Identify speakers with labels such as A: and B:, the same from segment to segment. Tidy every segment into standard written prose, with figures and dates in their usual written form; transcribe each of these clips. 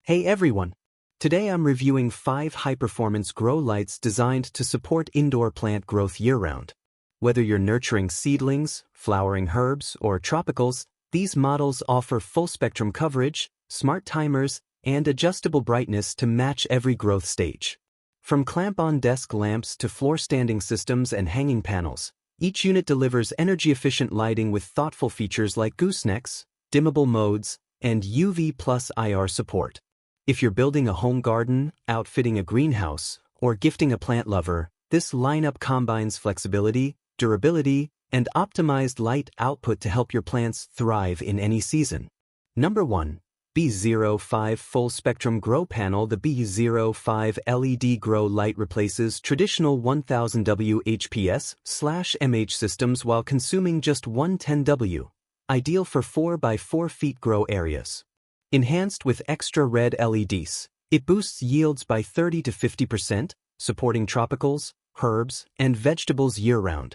A: Hey everyone! Today I'm reviewing 5 high-performance grow lights designed to support indoor plant growth year-round. Whether you're nurturing seedlings, flowering herbs, or tropicals, these models offer full-spectrum coverage, smart timers, and adjustable brightness to match every growth stage. From clamp-on desk lamps to floor-standing systems and hanging panels, each unit delivers energy-efficient lighting with thoughtful features like goosenecks, dimmable modes, and UV plus IR support. If you're building a home garden, outfitting a greenhouse, or gifting a plant lover, this lineup combines flexibility, durability, and optimized light output to help your plants thrive in any season. Number 1. B05 Full Spectrum Grow Panel. The B05 LED grow light replaces traditional 1000W HPS/mH systems while consuming just 110W, ideal for 4 by 4 feet grow areas. Enhanced with extra red LEDs, it boosts yields by 30 to 50%, supporting tropicals, herbs, and vegetables year-round.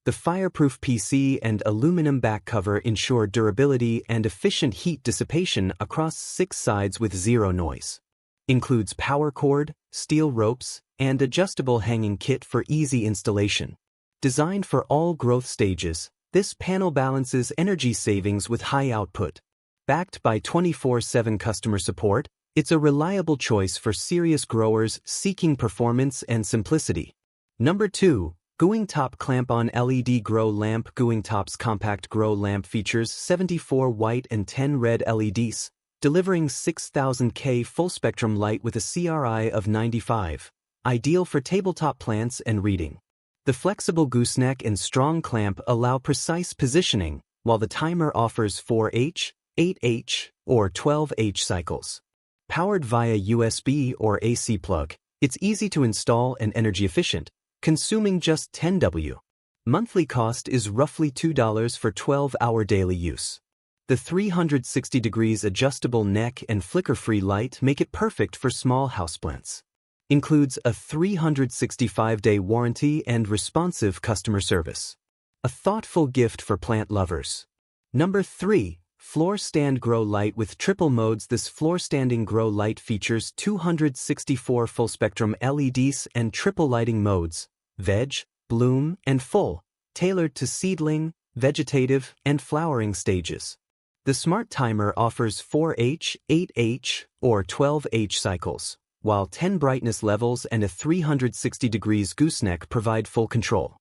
A: The fireproof PC and aluminum back cover ensure durability and efficient heat dissipation across 6 sides with zero noise. Includes power cord, steel ropes, and adjustable hanging kit for easy installation. Designed for all growth stages, this panel balances energy savings with high output. Backed by 24/7 customer support, it's a reliable choice for serious growers seeking performance and simplicity. Number 2. Goongtop Clamp-On LED Grow Lamp. Goongtop's compact grow lamp features 74 white and 10 red LEDs, delivering 6000K full-spectrum light with a CRI of 95, ideal for tabletop plants and reading. The flexible gooseneck and strong clamp allow precise positioning, while the timer offers 4H, 8H, or 12H cycles. Powered via USB or AC plug, it's easy to install and energy efficient, consuming just 10W. Monthly cost is roughly $2 for 12-hour daily use. The 360 degrees adjustable neck and flicker-free light make it perfect for small houseplants. Includes a 365-day warranty and responsive customer service. A thoughtful gift for plant lovers. Number 3. Floor Stand Grow Light with triple modes. This floor-standing grow light features 264 full-spectrum LEDs and triple lighting modes, veg, bloom, and full, tailored to seedling, vegetative, and flowering stages. The smart timer offers 4H, 8H, or 12H cycles, while 10 brightness levels and a 360 degrees gooseneck provide full control.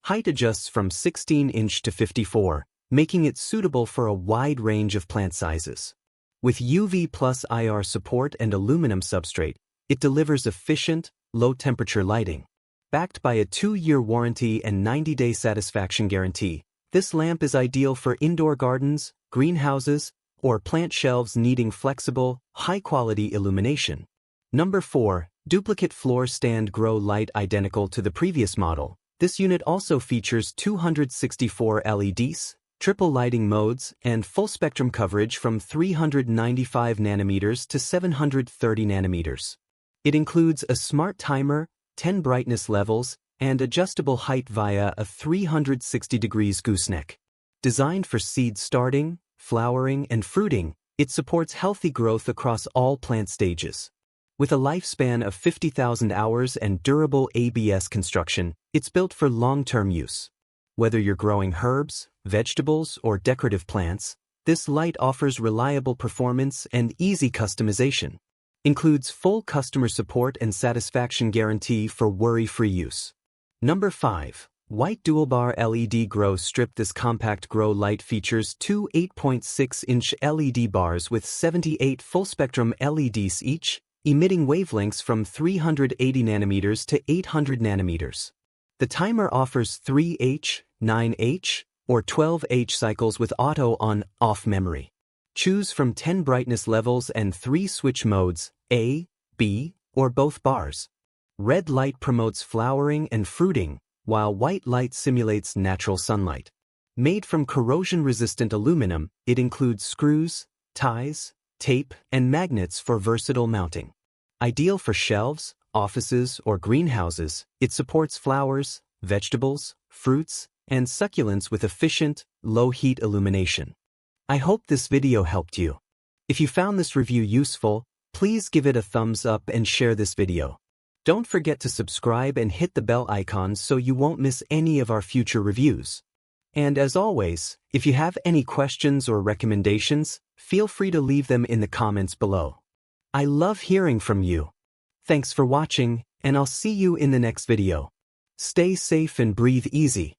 A: Height adjusts from 16-inch to 54. Making it suitable for a wide range of plant sizes. With UV plus IR support and aluminum substrate, it delivers efficient, low-temperature lighting. Backed by a 2-year warranty and 90-day satisfaction guarantee, this lamp is ideal for indoor gardens, greenhouses, or plant shelves needing flexible, high-quality illumination. Number 4. Duplicate Floor Stand Grow Light. Identical to the previous model, this unit also features 264 LEDs, triple lighting modes, and full-spectrum coverage from 395 nanometers to 730 nanometers. It includes a smart timer, 10 brightness levels, and adjustable height via a 360 degrees gooseneck. Designed for seed starting, flowering, and fruiting, it supports healthy growth across all plant stages. With a lifespan of 50,000 hours and durable ABS construction, it's built for long-term use. Whether you're growing herbs, vegetables, or decorative plants, this light offers reliable performance and easy customization. Includes full customer support and satisfaction guarantee for worry-free use. Number 5. White Dualbar LED Grow Strip. This compact grow light features 2 8.6-inch LED bars with 78 full-spectrum LEDs each, emitting wavelengths from 380 nanometers to 800 nanometers. The timer offers 3H, 9H, or 12H cycles with auto on-off memory. Choose from 10 brightness levels and 3 switch modes, A, B, or both bars. Red light promotes flowering and fruiting, while white light simulates natural sunlight. Made from corrosion-resistant aluminum, it includes screws, ties, tape, and magnets for versatile mounting. Ideal for shelves, offices, or greenhouses, it supports flowers, vegetables, fruits, and succulents with efficient, low-heat illumination. I hope this video helped you. If you found this review useful, Please give it a thumbs up and share this video. Don't forget to subscribe and hit the bell icon so you won't miss any of our future reviews. And as always, if you have any questions or recommendations, feel free to leave them in the comments below. I love hearing from you. Thanks for watching, and I'll see you in the next video. Stay safe and breathe easy.